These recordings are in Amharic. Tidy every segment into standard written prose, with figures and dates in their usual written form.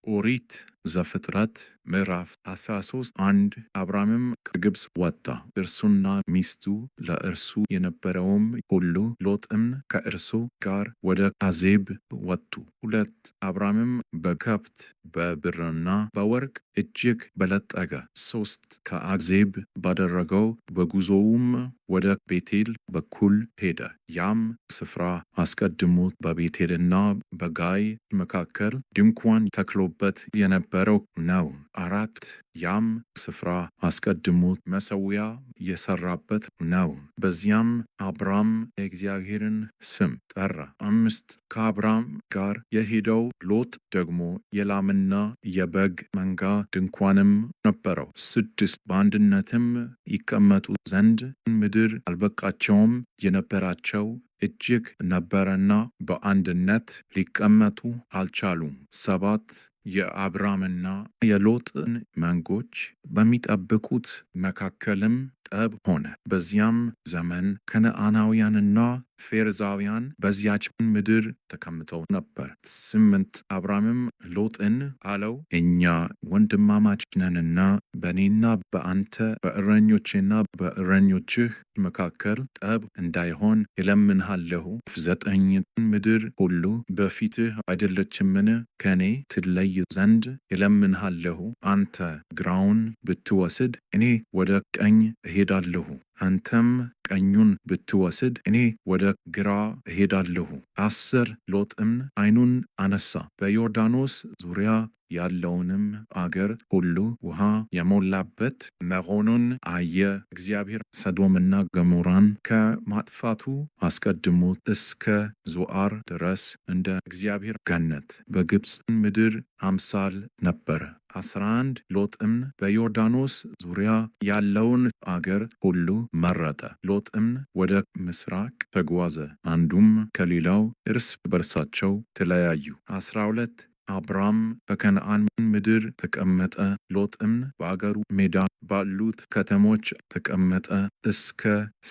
ኦሪት ዘፍጥረት ምዕራፍ 13 1 አብራምም ከግብፅ ወጣ፣ እርሱና ሚስቱ ለእርሱ የነበረውም ሁሉ፣ ሎጥም ከእርሱ ጋር ወደ አዜብ ወጡ። 2 አብራምም በከብት በብርና በወርቅ እጅግ በለጠገ። 3 ከአዜብ ባደረገው በጉዞውም ወደ ቤቴል በኩል ሄደ። ያም ስፍራ አስቀድሞ በቤቴልና በጋይ መካከል ድንኳን ተክሎበት የነበረው ነው። 4 ያም ስፍራ አስቀድሞ መሠዊያ የሰራበት ነው። በዚያም አብራም የእግዚአብሔርን ስም ጠራ። 5 ከአብራም ጋር የሄደው ሎጥ ደግሞ የላምና የበግ መንጋ ድንኳንም ነበረው። 6 በአንድነትም ይቀመጡ ዘንድ ምድር አልበቃቸውም፣ የነበራቸው እጅግ ነበረና በአንድነት ሊቀመጡ አልቻሉም። 7 የአብራምና የሎጥን መንጎች በሚጠብቁት መካከልም ጠብ ሆነ። በዚያም ዘመን ከነዓናውያንና ፌርዛውያን በዚያች ምድር ተቀምጠው ነበር። 8 አብራምም ሎጥን አለው፣ እኛ ወንድማማች ነንና በእኔና በአንተ በእረኞቼና በእረኞችህ መካከል ጠብ እንዳይሆን እለምንሃለሁ። 9 ምድር ሁሉ በፊትህ አይደለችምን? ከእኔ ትለይ ዘንድ እለምንሃለሁ። አንተ ግራውን ብትወስድ እኔ ወደ ቀኝ እሄዳለሁ፣ አንተም ቀኙን ብትወስድ እኔ ወደ ግራ እሄዳለሁ። 10 ሎጥም ዓይኑን አነሳ፣ በዮርዳኖስ ዙሪያ ያለውንም አገር ሁሉ ውሃ የሞላበት መሆኑን አየ። እግዚአብሔር ሰዶምና ገሞራን ከማጥፋቱ አስቀድሞ እስከ ዞዓር ድረስ እንደ እግዚአብሔር ገነት በግብፅ ምድር አምሳል ነበረ። 11 ሎጥም በዮርዳኖስ ዙሪያ ያለውን አገር ሁሉ መረጠ። ሎጥም ወደ ምስራቅ ተጓዘ፣ አንዱም ከሌላው እርስ በርሳቸው ተለያዩ። 12 አብራም በከነዓን ምድር ተቀመጠ። ሎጥም በአገሩ ሜዳ ባሉት ከተሞች ተቀመጠ፣ እስከ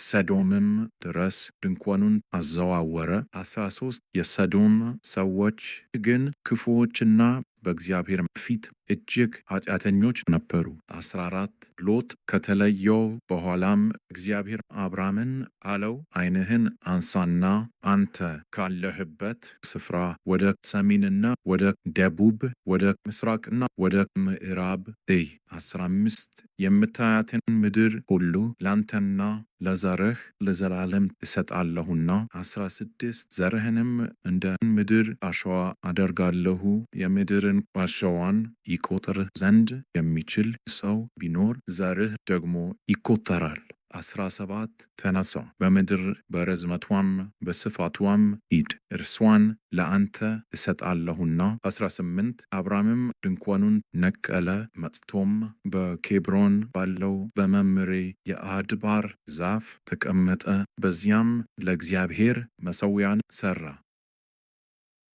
ሰዶምም ድረስ ድንኳኑን አዘዋወረ። 13 የሰዶም ሰዎች ግን ክፉዎችና በእግዚአብሔር ፊት እጅግ ኃጢአተኞች ነበሩ። 14 ሎጥ ከተለየው በኋላም እግዚአብሔር አብራምን አለው፣ ዓይንህን አንሳና አንተ ካለህበት ስፍራ ወደ ሰሜንና ወደ ደቡብ፣ ወደ ምስራቅና ወደ ምዕራብ እይ። 15 የምታያትን ምድር ሁሉ ላንተና ለዘርህ ለዘላለም እሰጣለሁና። 16 ዘርህንም እንደ ምድር አሸዋ አደርጋለሁ። የምድርን አሸዋን ይቆጥር ዘንድ የሚችል ሰው ቢኖር ዘርህ ደግሞ ይቆጠራል። 17 ተነሳ፣ በምድር በርዝመቷም በስፋቷም ሂድ፣ እርሷን ለአንተ እሰጣለሁና። 18 አብራምም ድንኳኑን ነቀለ፣ መጥቶም በኬብሮን ባለው በመምሬ የአድባር ዛፍ ተቀመጠ። በዚያም ለእግዚአብሔር መሠዊያን ሠራ።